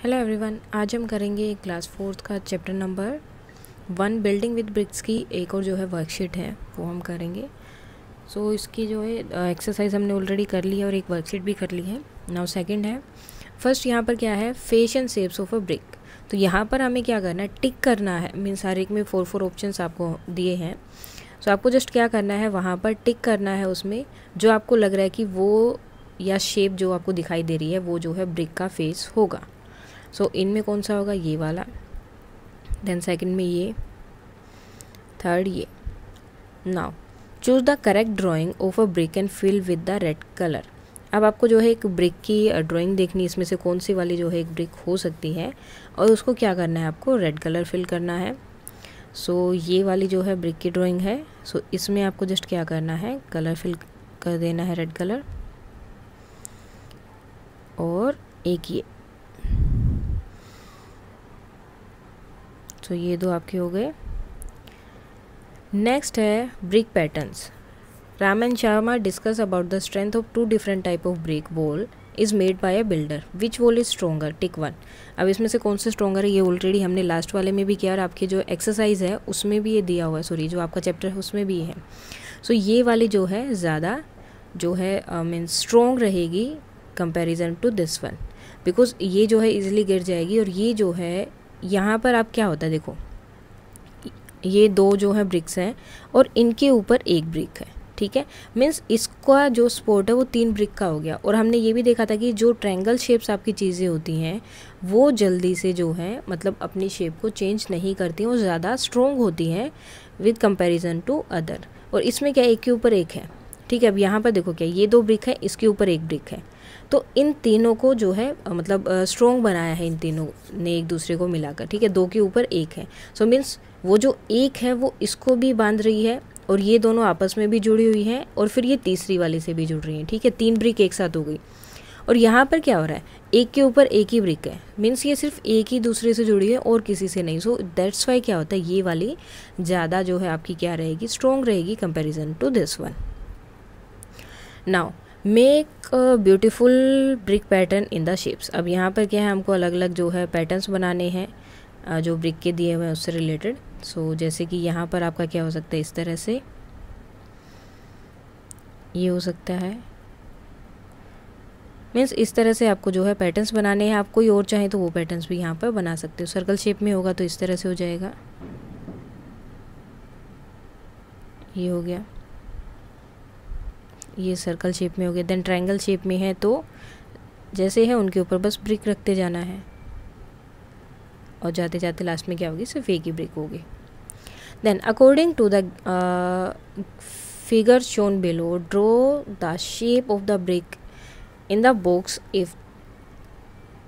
Hello everyone, आज हम करेंगे क्लास 4th का chapter number 1 building with bricks की एक और जो है वर्कशीट है वो हम करेंगे। सो इसकी जो है एक्सरसाइज हमने ऑलरेडी कर ली है और एक वर्कशीट भी कर ली है। नाउ सेकंड है, फर्स्ट यहाँ पर क्या है, face and shapes of a brick. तो यहाँ पर हमें क्या करना है, टिक करना है। मीन्स हर एक में 4 ऑप्शंस आपको दिए हैं। सो आपको जस्ट क्या करना है, वहाँ पर टिक करना है उसमें जो आपको लग रहा है कि वो या शेप जो आपको दिखाई दे रही है वो जो है ब्रिक का फेस होगा। सो इनमें कौन सा होगा, ये वाला। देन सेकंड में ये, थर्ड ये। Now choose the correct drawing of a brick and fill with the red colour. अब आपको जो है एक ब्रिक की ड्राइंग देखनी, इसमें से कौन सी वाली जो है एक ब्रिक हो सकती है और उसको क्या करना है, आपको रेड कलर फिल करना है। सो ये वाली जो है ब्रिक की ड्राइंग है। सो इसमें आपको जस्ट क्या करना है, कलर फिल कर देना है, रेड कलर। और एक ये, तो ये दो आपके हो गए। नेक्स्ट है brick patterns. Ram and Sharma discuss about the strength of 2 different type of brick wall is made by a builder, which wall is stronger, tick 1। अब इसमें से कौन सा स्ट्रोंगर है, ये ऑलरेडी हमने लास्ट वाले में भी किया और आपके जो एक्सरसाइज है उसमें भी ये दिया हुआ है, सॉरी जो आपका चैप्टर है उसमें भी है। सो ये वाली जो है ज़्यादा जो है मीन्स स्ट्रोंग रहेगी comparison to this one, because ये जो है इजीली गिर जाएगी। और ये जो है यहाँ पर आप क्या होता है, देखो ये दो जो है ब्रिक्स हैं और इनके ऊपर एक ब्रिक है, ठीक है। मीन्स इसका जो स्पॉट है वो 3 ब्रिक का हो गया। और हमने ये भी देखा था कि जो ट्रायंगल शेप्स आपकी चीज़ें होती हैं वो जल्दी से जो है मतलब अपनी शेप को चेंज नहीं करती हैं, वो ज़्यादा स्ट्रोंग होती हैं विद कंपैरिजन टू अदर। और इसमें क्या, एक के ऊपर एक है, ठीक है। अब यहाँ पर देखो क्या, ये 2 ब्रिक है, इसके ऊपर एक ब्रिक है। तो इन तीनों को जो है मतलब स्ट्रॉन्ग बनाया है इन तीनों ने एक दूसरे को मिलाकर, ठीक है। 2 के ऊपर एक है। सो मीन्स वो जो एक है वो इसको भी बांध रही है और ये दोनों आपस में भी जुड़ी हुई हैं और फिर ये तीसरी वाली से भी जुड़ रही हैं, ठीक है। 3 ब्रिक एक साथ हो गई। और यहाँ पर क्या हो रहा है, एक के ऊपर एक ही ब्रिक है, मीन्स ये सिर्फ एक ही दूसरे से जुड़ी है और किसी से नहीं। सो दैट्स वाई क्या होता है, ये वाली ज़्यादा जो है आपकी क्या रहेगी, स्ट्रॉन्ग रहेगी comparison to this one. Now make beautiful brick pattern in the shapes. अब यहाँ पर क्या है, हमको अलग अलग जो है पैटर्न्स बनाने हैं जो ब्रिक के दिए हुए हैं उससे रिलेटेड। सो जैसे कि यहाँ पर आपका क्या हो सकता है, इस तरह से ये हो सकता है। मीन्स इस तरह से आपको जो है पैटर्न्स बनाने हैं। आप कोई और चाहें तो वो पैटर्न्स भी यहाँ पर बना सकते हो। सर्कल शेप में होगा तो इस तरह से हो जाएगा, ये हो गया, ये सर्कल शेप में हो गया। देन ट्रायंगल शेप में है तो जैसे है उनके ऊपर बस ब्रिक रखते जाना है और जाते जाते लास्ट में क्या होगी, सिर्फ एक ही ब्रिक होगी। Then according to the figure shown below draw the shape of the brick in the box if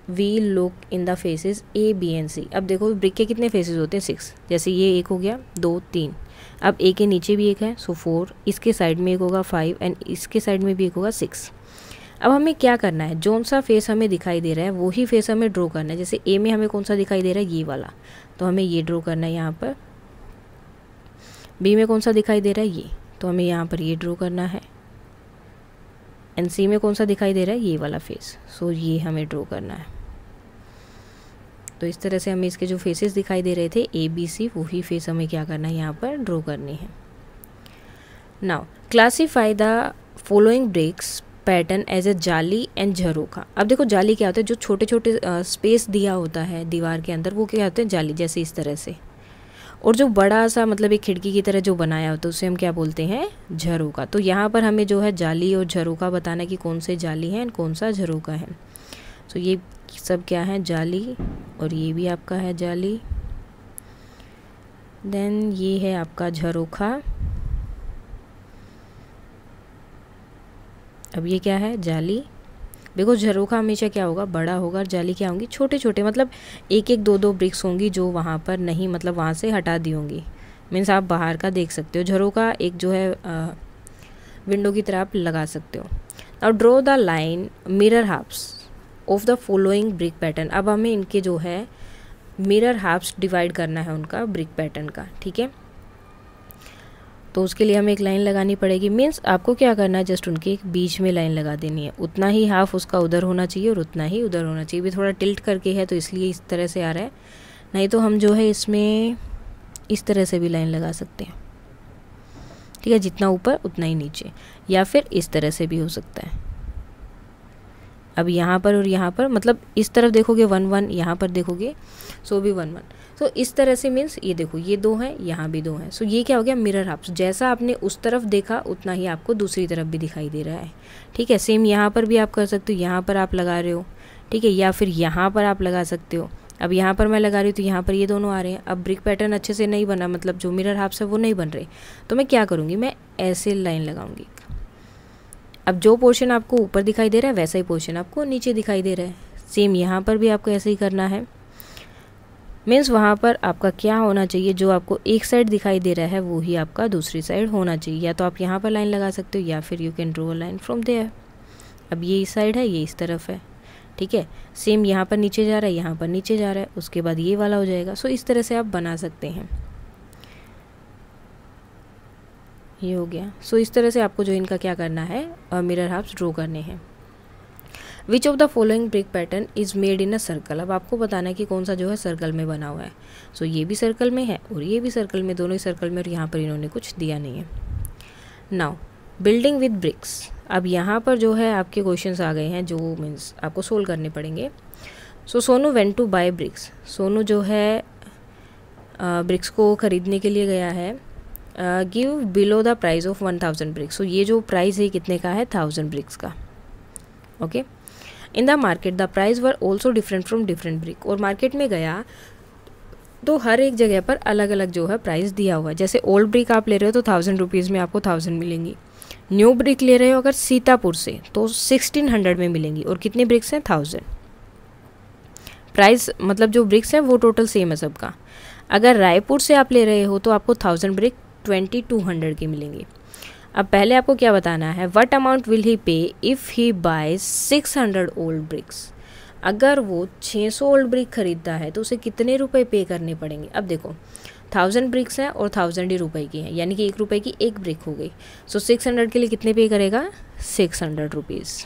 we look in the faces A, B and C। अब देखो ब्रिक के कितने फेसेस होते हैं, 6। जैसे ये एक हो गया, 2, 3। अब ए के नीचे भी एक है, सो 4। इसके साइड में एक होगा 5 एंड इसके साइड में भी एक होगा 6। अब हमें क्या करना है, जौन सा फेस हमें दिखाई दे रहा है वही फेस हमें ड्रॉ करना है। जैसे ए में हमें कौन सा दिखाई दे रहा है, ये वाला, तो हमें ये ड्रॉ करना है यहाँ पर। बी में कौन सा दिखाई दे रहा है, ये, तो हमें यहाँ पर ये ड्रॉ करना है। एंड सी में कौन सा दिखाई दे रहा है, ये वाला फेस, सो ये हमें ड्रॉ करना है। तो इस तरह से हमें इसके जो फेसेस दिखाई दे रहे थे A, B, C, वही फेस हमें क्या करना है, यहाँ पर ड्रॉ करनी है। Now classify the following bricks pattern as a jali and झरोखा। अब देखो जाली क्या होता है, जो छोटे छोटे स्पेस दिया होता है दीवार के अंदर वो क्या होते हैं, जाली, जैसे इस तरह से। और जो बड़ा सा मतलब एक खिड़की की तरह जो बनाया होता है उसे हम क्या बोलते हैं, झरोखा। तो यहाँ पर हमें जो है जाली और झरोखा बताना कि कौन से जाली है एंड कौन सा झरोखा है। तो ये सब क्या है, जाली, और ये भी आपका है जाली। देन ये है आपका झरोखा। अब ये क्या है, जाली। देखो झरोखा हमेशा क्या होगा, बड़ा होगा, और जाली क्या होंगी, छोटे छोटे, मतलब 1-1, 2-2 ब्रिक्स होंगी जो वहाँ पर नहीं, मतलब वहाँ से हटा दी होंगी। मीन्स आप बाहर का देख सकते हो। झरोखा एक जो है विंडो की तरह आप लगा सकते हो। Now draw the line mirror halves of the following brick pattern. अब हमें इनके जो है मिरर हाफ्स डिवाइड करना है उनका ब्रिक पैटर्न का, ठीक है। तो उसके लिए हमें एक लाइन लगानी पड़ेगी। मीन्स आपको क्या करना है, जस्ट उनके बीच में लाइन लगा देनी है। उतना ही हाफ उसका उधर होना चाहिए और उतना ही उधर होना चाहिए। भी थोड़ा टिल्ट करके है तो इसलिए इस तरह से आ रहा है, नहीं तो हम जो है इसमें इस तरह से भी लाइन लगा सकते हैं। ठीक है, जितना ऊपर उतना ही नीचे, या फिर इस तरह से भी हो सकता है। अब यहाँ पर और यहाँ पर, मतलब इस तरफ देखोगे 1 1, यहाँ पर देखोगे सो भी 1 1। सो इस तरह से मीन्स ये देखो ये 2 हैं, यहाँ भी 2 हैं। सो ये क्या हो गया, मिरर हाफ। जैसा आपने उस तरफ देखा उतना ही आपको दूसरी तरफ भी दिखाई दे रहा है। ठीक है, सेम यहाँ पर भी आप कर सकते हो, यहाँ पर आप लगा रहे हो, ठीक है, या फिर यहाँ पर आप लगा सकते हो। अब यहाँ पर मैं लगा रही हूँ तो यहाँ पर ये दोनों आ रहे हैं। अब ब्रिक पैटर्न अच्छे से नहीं बना, मतलब जो मिरर हाफ्स है वो नहीं बन रहे, तो मैं क्या करूँगी, मैं ऐसे लाइन लगाऊंगी। अब जो पोर्शन आपको ऊपर दिखाई दे रहा है वैसा ही पोर्शन आपको नीचे दिखाई दे रहा है। सेम यहाँ पर भी आपको ऐसे ही करना है। मीन्स वहाँ पर आपका क्या होना चाहिए, जो आपको एक साइड दिखाई दे रहा है वो ही आपका दूसरी साइड होना चाहिए। या तो आप यहाँ पर लाइन लगा सकते हो, या फिर you can draw a line from there. अब ये इस साइड है, ये इस तरफ है। ठीक है, सेम यहाँ पर नीचे जा रहा है, यहाँ पर नीचे जा रहा है, उसके बाद ये वाला हो जाएगा। सो इस तरह से आप बना सकते हैं। ये हो गया। सो इस तरह से आपको जो इनका क्या करना है, मिरर हाफ्स ड्रॉ करने हैं। Which of the following brick pattern is made in a circle. अब आपको बताना है कि कौन सा जो है सर्कल में बना हुआ है। सो ये भी सर्कल में है और ये भी सर्कल में, दोनों ही सर्कल में, और यहाँ पर इन्होंने कुछ दिया नहीं है। Now building with bricks. अब यहाँ पर जो है आपके क्वेश्चंस आ गए हैं जो मीन्स आपको सोल्व करने पड़ेंगे। So Sonu went to buy bricks. Sonu जो है ब्रिक्स को ख़रीदने के लिए गया है। Give below the price of 1000 bricks. So ये जो प्राइस है कितने का है, 1000 ब्रिक्स का। Okay, in the market the price were also different from different brick. और मार्केट में गया तो हर एक जगह पर अलग अलग जो है प्राइस दिया हुआ है। जैसे ओल्ड ब्रिक आप ले रहे हो तो 1000 रुपीज़ में आपको 1000 मिलेंगी। न्यू ब्रिक ले रहे हो अगर सीतापुर से तो 1600 में मिलेंगी। और कितनी ब्रिक्स हैं, 1000। प्राइस मतलब जो ब्रिक्स हैं वो टोटल सेम है सबका। अगर रायपुर से आप ले रहे हो तो आपको 1000 ब्रिक 2200 की मिलेंगी। अब पहले आपको क्या बताना है, what amount will he pay if he buy 600 old bricks. अगर वो 600 ओल्ड ब्रिक खरीदता है तो उसे कितने रुपए पे करने पड़ेंगे। अब देखो 1000 ब्रिक्स हैं और 1000 ही रुपए की हैं, यानी कि 1 रुपए की एक ब्रिक हो गई। सो 600 के लिए कितने पे करेगा, 600 rupees.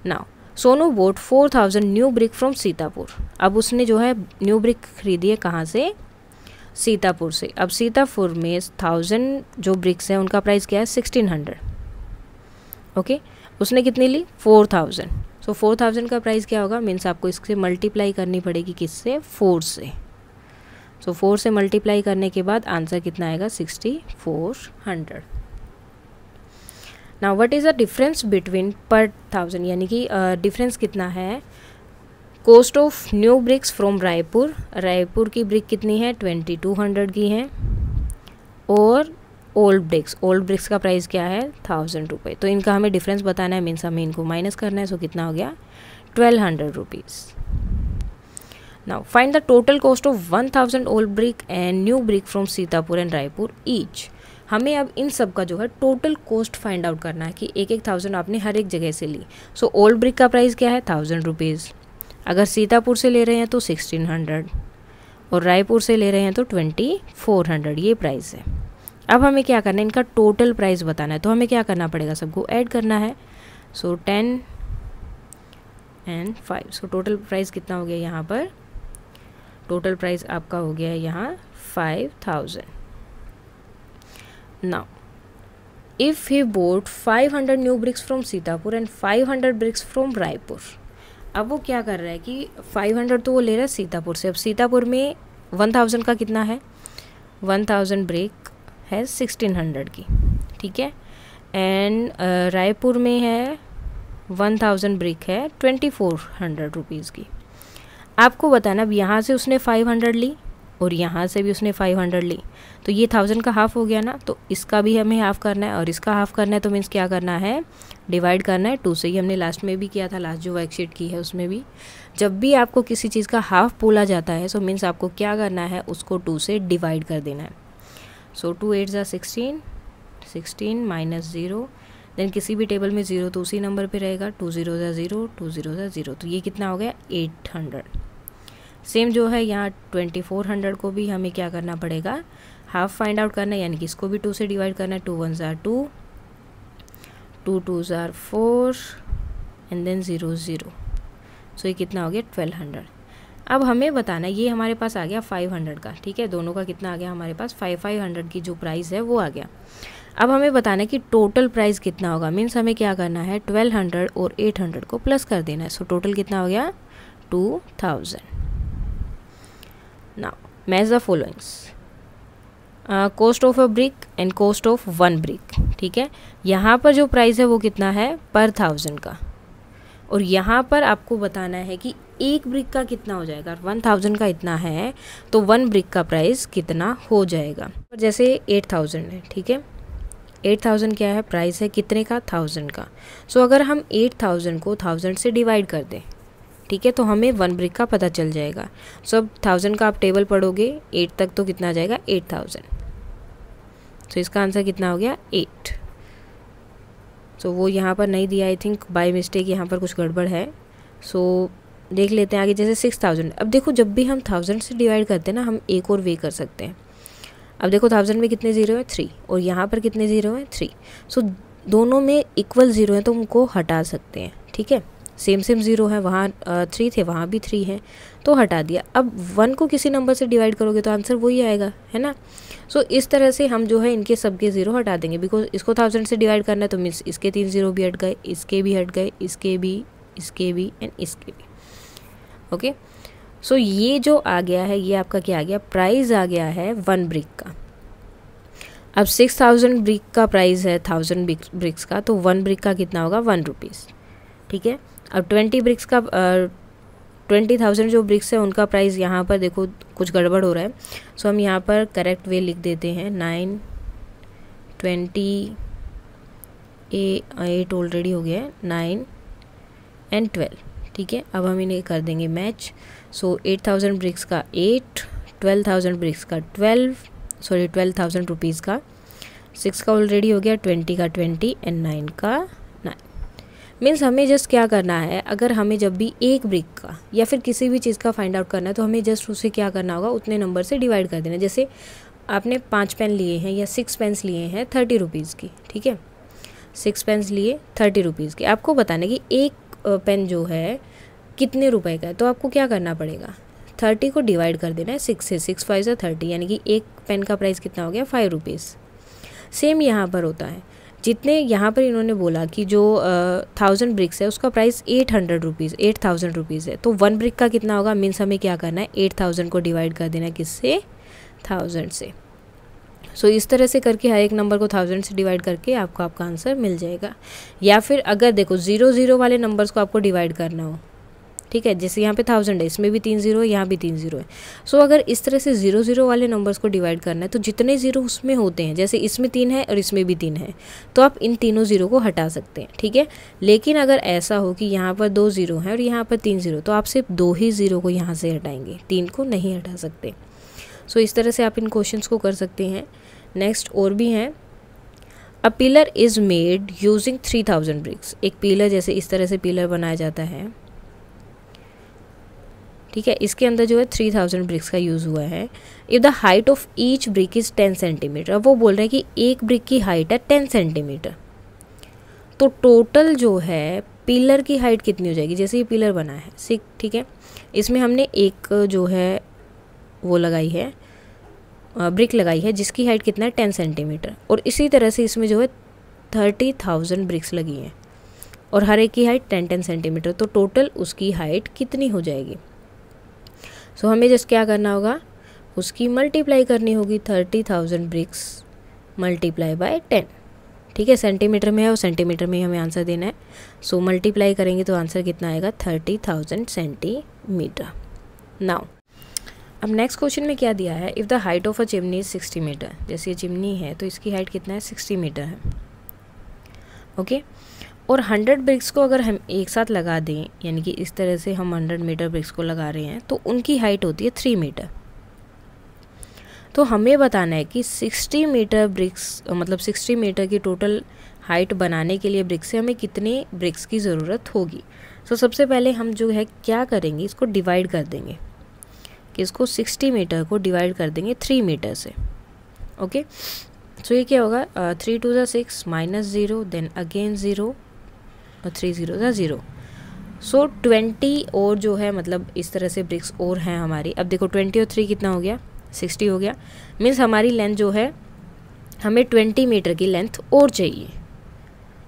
Now Sonu boat 4000 new brick from Sitapur. अब उसने जो है न्यू ब्रिक खरीदी है कहाँ से, सीतापुर से। अब सीतापुर में 1000 जो ब्रिक्स हैं उनका प्राइस क्या है, 1600। ओके, उसने कितनी ली, 4000। सो 4000 का प्राइस क्या होगा, मीन्स आपको इससे मल्टीप्लाई करनी पड़ेगी, किससे, 4 से। सो 4 से मल्टीप्लाई करने के बाद आंसर कितना आएगा, 6400। Now what is the difference between पर 1000, यानी कि डिफरेंस कितना है। Cost of new bricks from Raipur. Raipur की ब्रिक कितनी है, 2200 की है। और ओल्ड ब्रिक्स का प्राइस क्या है, 1000 रुपये। तो इनका हमें डिफरेंस बताना है, मीन्स हमें इनको माइनस करना है। सो कितना हो गया, 1200 rupees. Now find the total cost of 1000 old brick and new brick from Sitapur and Raipur each. हमें अब इन सब का जो है टोटल कॉस्ट फाइंड आउट करना है कि एक 1000 आपने हर एक जगह से ली। सो ओल्ड ब्रिक का प्राइस क्या है, 1000 रुपीज़। अगर सीतापुर से ले रहे हैं तो 1600 और रायपुर से ले रहे हैं तो 2400, ये प्राइस है। अब हमें क्या करना है, इनका टोटल प्राइस बताना है। तो हमें क्या करना पड़ेगा, सबको ऐड करना है। सो 10 and 5। सो टोटल प्राइस कितना हो गया, यहाँ पर टोटल प्राइस आपका हो गया है यहाँ 5000। Now if he bought 500 new bricks from Sitapur and 500 bricks from Raipur. अब वो क्या कर रहा है कि 500 तो वो ले रहा है सीतापुर से। अब सीतापुर में 1000 का कितना है, 1000 ब्रिक है 1600 की, ठीक है। एंड रायपुर में है 1000 ब्रिक है 2400 रुपीज़ की। आपको बताना, अब यहाँ से उसने 500 ली और यहाँ से भी उसने 500 ली, तो ये 1000 का हाफ हो गया ना। तो इसका भी हमें हाफ करना है और इसका हाफ करना है। तो मीन्स क्या करना है, डिवाइड करना है 2 से। ये हमने लास्ट में भी किया था, लास्ट जो वर्कशीट की है उसमें भी। जब भी आपको किसी चीज़ का हाफ बोला जाता है, सो मीन्स आपको क्या करना है, उसको 2 से डिवाइड कर देना है। सो 2 8 ज़ा 16, 16 माइनस 0, देन किसी भी टेबल में 0 तो उसी नंबर पे रहेगा। 2 0 ज़ा 0, 2 0 ज़ा 0, तो ये कितना हो गया, 800। सेम जो है यहाँ 2400 को भी हमें क्या करना पड़ेगा, हाफ फाइंड आउट करना है, यानी कि इसको भी 2 से डिवाइड करना है। 2 1s are 2, 2 2s are 4 and then 0 0। सो ये कितना हो गया 1200। अब हमें बताना है, ये हमारे पास आ गया 500 का, ठीक है, दोनों का कितना आ गया हमारे पास 500 की जो प्राइस है वो आ गया। अब हमें बताना है कि टोटल प्राइस कितना होगा। मीन्स हमें क्या करना है, 1200 और 800 को प्लस कर देना है। सो टोटल कितना हो गया 2000। Now match the followings, cost of a brick and cost of 1 brick, ठीक है। यहाँ पर जो प्राइस है वो कितना है पर 1000 का, और यहाँ पर आपको बताना है कि एक ब्रिक का कितना हो जाएगा। 1000 का इतना है तो 1 ब्रिक का प्राइस कितना हो जाएगा। जैसे 8000 है, ठीक है, 8000 क्या है, प्राइस है कितने का 1000 का। सो अगर हम 8000 को 1000 से डिवाइड कर दें, ठीक है, तो हमें 1 ब्रिक का पता चल जाएगा। सो अब 1000 का आप टेबल पढ़ोगे 8 तक तो कितना आ जाएगा 8000। सो इसका आंसर कितना हो गया 8। सो वो यहाँ पर नहीं दिया, आई थिंक बाय मिस्टेक यहाँ पर कुछ गड़बड़ है। सो देख लेते हैं आगे। जैसे 6000, अब देखो जब भी हम 1000 से डिवाइड करते हैं ना, हम एक और वे कर सकते हैं। अब देखो 1000 में कितने ज़ीरो है 3, और यहाँ पर कितने ज़ीरो हैं 3। सो दोनों में इक्वल ज़ीरो है तो उनको हटा सकते हैं, ठीक है। सेम ज़ीरो है, वहाँ 3 थे, वहाँ भी 3 है, तो हटा दिया। अब 1 को किसी नंबर से डिवाइड करोगे तो आंसर वही आएगा, है ना। सो इस तरह से हम जो है इनके सबके ज़ीरो हटा देंगे, बिकॉज इसको 1000 से डिवाइड करना है तो मीन्स इसके 3 ज़ीरो भी हट गए, इसके भी हट गए, इसके भी एंड इसके भी। ओके, सो ये जो आ गया है ये आपका क्या आ गया, प्राइस आ गया है 1 ब्रिक का। अब 6000 ब्रिक का प्राइस है 1000 ब्रिक्स का, तो 1 ब्रिक का कितना होगा 1 रुपीज़, ठीक है। अब 20 ब्रिक्स का 20,000 जो ब्रिक्स है उनका प्राइस यहाँ पर देखो कुछ गड़बड़ हो रहा है। सो हम यहाँ पर करेक्ट वे लिख देते हैं 9 20 8 ऑलरेडी हो गया है, 9 एंड 12, ठीक है। अब हम इन्हें कर देंगे मैच। सो 8000 ब्रिक्स का 8, 12,000 ब्रिक्स का 12,000 रुपीज़ का 6 का ऑलरेडी हो गया, 20 का 20 एंड 9 का 9। मीन्स हमें जस्ट क्या करना है, अगर हमें जब भी एक ब्रिक का या फिर किसी भी चीज़ का फाइंड आउट करना है तो हमें जस्ट उसे क्या करना होगा, उतने नंबर से डिवाइड कर देना। जैसे आपने 5 पेन लिए हैं या 6 पेन्स लिए हैं 30 रुपीज़ की, ठीक है, 6 पेन्स लिए 30 रुपीज़ के। आपको बताना कि एक पेन जो है कितने रुपए का है, तो आपको क्या करना पड़ेगा, 30 को डिवाइड कर देना है 6 से, 6 5 से 30, यानी कि एक पेन का प्राइस कितना हो गया 5 रुपीज़। सेम यहाँ पर होता है, जितने यहाँ पर इन्होंने बोला कि जो 1000 ब्रिक्स है उसका प्राइस 8,000 रुपीज़ है, तो 1 ब्रिक का कितना होगा। मीन्स हमें क्या करना है, 8000 को डिवाइड कर देना है किससे, 1000 से। सो इस तरह से करके हर एक नंबर को 1000 से डिवाइड करके आपको आपका आंसर मिल जाएगा। या फिर अगर देखो 0 0 वाले नंबर्स को आपको डिवाइड करना हो, ठीक है, जैसे यहाँ पे 1000 है, इसमें भी 3 ज़ीरो है, यहाँ भी 3 ज़ीरो है। सो अगर इस तरह से 0 0 वाले नंबर्स को डिवाइड करना है तो जितने ज़ीरो उसमें होते हैं, जैसे इसमें 3 है और इसमें भी 3 है, तो आप इन तीनों ज़ीरो को हटा सकते हैं, ठीक है। लेकिन अगर ऐसा हो कि यहाँ पर 2 ज़ीरो हैं और यहाँ पर 3 ज़ीरो, तो आप सिर्फ 2 ही ज़ीरो को यहाँ से हटाएंगे, 3 को नहीं हटा सकते। सो इस तरह से आप इन क्वेश्चंस को कर सकते हैं। नेक्स्ट और भी हैं। A pillar is made using 3000 bricks. एक पिलर, जैसे इस तरह से पिलर बनाया जाता है, ठीक है, इसके अंदर जो है 3000 ब्रिक्स का यूज़ हुआ है। If the height of each brick is 10 centimetre. अब वो बोल रहे हैं कि एक ब्रिक की हाइट है 10 सेंटीमीटर, तो टोटल जो है पिलर की हाइट कितनी हो जाएगी। जैसे ये पिलर बना है, ठीक है, इसमें हमने एक जो है वो लगाई है, ब्रिक लगाई है जिसकी हाइट कितना है 10 सेंटीमीटर, और इसी तरह से इसमें जो है 30,000 ब्रिक्स लगी हैं और हर एक की हाइट 10 सेंटीमीटर, तो टोटल उसकी हाइट कितनी हो जाएगी। सो हमें जस्ट क्या करना होगा, उसकी मल्टीप्लाई करनी होगी, 30,000 ब्रिक्स मल्टीप्लाई बाय 10, ठीक है, सेंटीमीटर में है और सेंटीमीटर में ही हमें आंसर देना है। सो मल्टीप्लाई करेंगे तो आंसर कितना आएगा 30,000 सेंटीमीटर। नाउ अब नेक्स्ट क्वेश्चन में क्या दिया है, if the height of a chimney is 60 metre. जैसे ये चिमनी है तो इसकी हाइट कितना है 60 मीटर है, ओके। और 100 ब्रिक्स को अगर हम एक साथ लगा दें, यानी कि इस तरह से हम 100 मीटर ब्रिक्स को लगा रहे हैं, तो उनकी हाइट होती है 3 मीटर। तो हमें बताना है कि 60 मीटर ब्रिक्स, मतलब 60 मीटर की टोटल हाइट बनाने के लिए ब्रिक्स से हमें कितने ब्रिक्स की ज़रूरत होगी। तो सबसे पहले हम जो है क्या करेंगे, इसको डिवाइड कर देंगे, कि इसको 60 मीटर को डिवाइड कर देंगे 3 मीटर से, ओके, सो ये क्या होगा, 3 2 ज़ा 6 -0 देन अगेन 0 और 3 0 ज़ा 0। सो 20 और जो है मतलब इस तरह से ब्रिक्स और हैं हमारी। अब देखो 20 और 3 कितना हो गया, 60 हो गया। मीन्स हमारी लेंथ जो है, हमें 20 मीटर की लेंथ और चाहिए।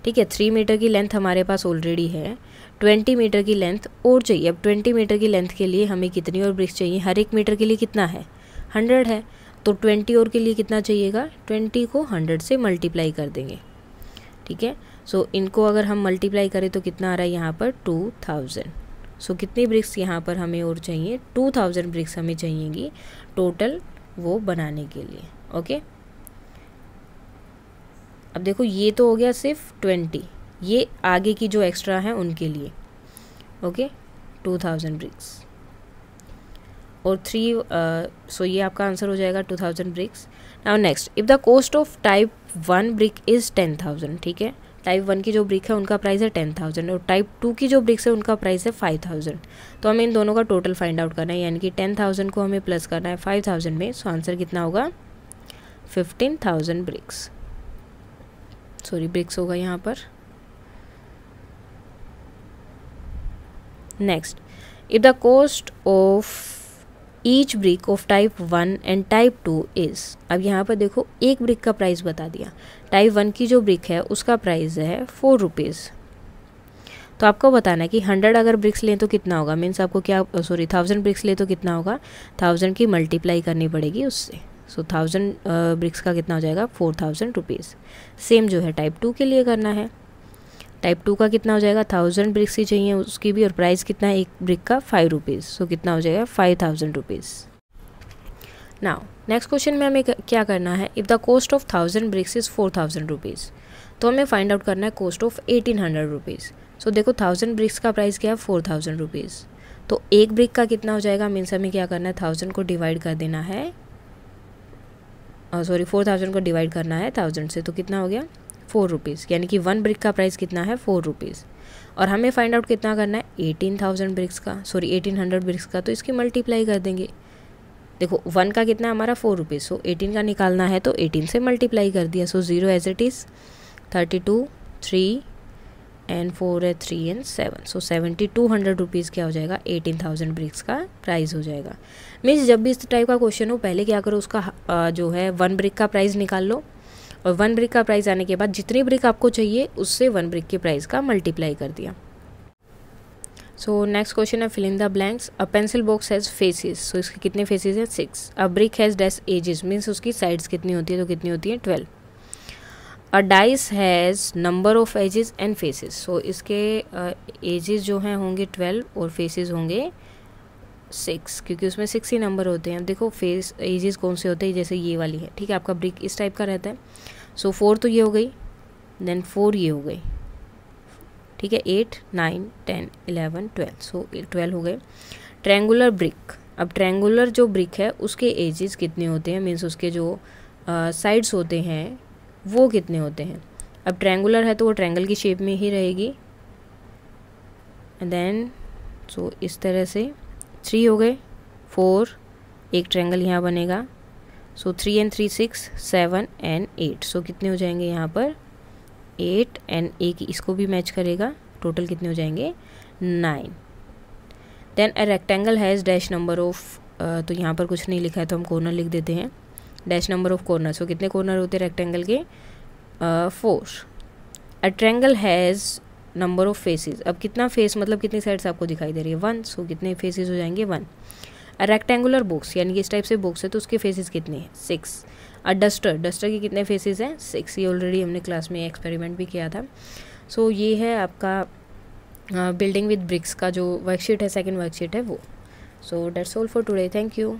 ठीक है, 3 मीटर की लेंथ हमारे पास ऑलरेडी है, 20 मीटर की लेंथ और चाहिए। अब 20 मीटर की लेंथ के लिए हमें कितनी और ब्रिक्स चाहिए, हर एक मीटर के लिए कितना है, 100 है, तो 20 और के लिए कितना चाहिएगा, 20 को 100 से मल्टीप्लाई कर देंगे। ठीक है, सो इनको अगर हम मल्टीप्लाई करें तो कितना आ रहा है यहाँ पर 2000। सो कितनी ब्रिक्स यहाँ पर हमें और चाहिए, 2000 ब्रिक्स हमें चाहिएगी टोटल वो बनाने के लिए। ओके, अब देखो ये तो हो गया सिर्फ 20, ये आगे की जो एक्स्ट्रा है उनके लिए। ओके, 2000 ब्रिक्स और 3, सो ये आपका आंसर हो जाएगा 2000 bricks. Now next, if the cost of type 1 brick is 10,000। ठीक है, टाइप 1 की जो ब्रिक है उनका प्राइस है 10,000 और टाइप 2 की जो ब्रिक्स है उनका प्राइस है 5,000। तो हमें इन दोनों का टोटल फाइंड आउट करना है, यानी कि 10,000 को हमें प्लस करना है 5,000 में। सो आंसर कितना होगा, 15,000 ब्रिक्स, सॉरी ब्रिक्स होगा यहाँ पर। Next, if the cost of each brick of type 1 and type 2 is. अब यहाँ पर देखो एक ब्रिक का प्राइस बता दिया, टाइप 1 की जो ब्रिक है उसका प्राइस है 4 रुपीज़। तो आपको बताना है कि 100 अगर ब्रिक्स लें तो कितना होगा, मीन्स आपको क्या, सॉरी 1000 ब्रिक्स लें तो कितना होगा, 1000 की मल्टीप्लाई करनी पड़ेगी उससे। सो 1000 ब्रिक्स का कितना हो जाएगा, 4000 रुपीज़। सेम जो है टाइप 2 के लिए करना है, टाइप 2 का कितना हो जाएगा, 1000 ब्रिक्स ही चाहिए उसकी भी, और प्राइस कितना है एक ब्रिक का 5 रुपीज़। सो कितना हो जाएगा 5000 रुपीज़। नाउ नेक्स्ट क्वेश्चन में हमें क्या करना है, if the cost of 1000 bricks is 4000 rupees, तो हमें फाइंड आउट करना है कॉस्ट ऑफ 1800 रुपीज़। सो देखो 1000 ब्रिक्स का प्राइस क्या है, 4000 रुपीज़। तो एक ब्रिक का कितना हो जाएगा, मीन्स हमें क्या करना है, 1000 को डिवाइड कर देना है, सॉरी 4000 को डिवाइड करना है 1000 से, तो कितना हो गया 4 रुपीज़, यानी कि 1 ब्रिक का प्राइस कितना है 4 रुपीज़। और हमें फाइंड आउट कितना करना है, 18,000 ब्रिक्स का, सॉरी 1800 ब्रिक्स का, तो इसकी मल्टीप्लाई कर देंगे। देखो 1 का कितना है हमारा 4 रुपीज़, सो 18 का निकालना है तो 18 से मल्टीप्लाई कर दिया। सो 0 एज इट इज़, 32 3 एंड 4 है 3 एंड 7, सो 7200 रुपीज़ क्या हो जाएगा, 18,000 ब्रिक्स का प्राइस हो जाएगा। मीन्स जब भी इस टाइप का क्वेश्चन हो, पहले क्या करो, उसका जो है 1 ब्रिक का प्राइस निकाल लो, और 1 ब्रिक का प्राइस आने के बाद जितनी ब्रिक आपको चाहिए उससे 1 ब्रिक के प्राइस का मल्टीप्लाई कर दिया। सो नेक्स्ट क्वेश्चन है, fill in the blanks. A pencil box has faces, so इसके कितने फेसेस हैं, 6। A brick has dash edges, means उसकी साइड्स कितनी होती है, तो कितनी होती है 12। A dice has number of edges and faces, so इसके एजेस जो हैं होंगे 12 और फेसेस होंगे 6, क्योंकि उसमें 6 ही नंबर होते हैं। देखो फेस एजेस कौन से होते हैं, जैसे ये वाली है, ठीक है, आपका ब्रिक इस टाइप का रहता है। सो 4 तो ये हो गई, देन 4 ये हो गई, ठीक है, 8 9 10 11 12, सो 12 हो गए। ट्रायंगुलर ब्रिक, अब ट्रायंगुलर जो ब्रिक है उसके एजेस कितने होते हैं, मीन्स उसके जो साइड्स होते हैं वो कितने होते हैं। अब ट्रायंगुलर है तो वो ट्रायंगल की शेप में ही रहेगी, एंड देन सो इस तरह से 3 हो गए, 4 एक ट्रायंगल यहाँ बनेगा, सो 3 एंड 3 6 7 एंड 8, सो कितने हो जाएंगे यहाँ पर 8 एंड एक इसको भी मैच करेगा, टोटल कितने हो जाएंगे 9। Then a rectangle has dash number of, तो यहाँ पर कुछ नहीं लिखा है तो हम कॉर्नर लिख देते हैं, डैश नंबर ऑफ कॉर्नर। सो कितने कॉर्नर होते हैं रेक्टेंगल के, 4। A triangle has number of faces, अब कितना फेस मतलब कितनी साइड्स आपको दिखाई दे रही है 1, सो कितने फेसेस हो जाएंगे 1। अ रेक्टेंगुलर बॉक्स, यानी कि इस टाइप से बॉक्स है तो उसके फेसेस कितने हैं 6। अ डस्टर, डस्टर के कितने फेसेस हैं 6, ये ऑलरेडी हमने क्लास में एक्सपेरिमेंट भी किया था। सो ये है आपका बिल्डिंग विद ब्रिक्स का जो वर्कशीट है, सेकंड वर्कशीट है वो। So that's all for today, thank you.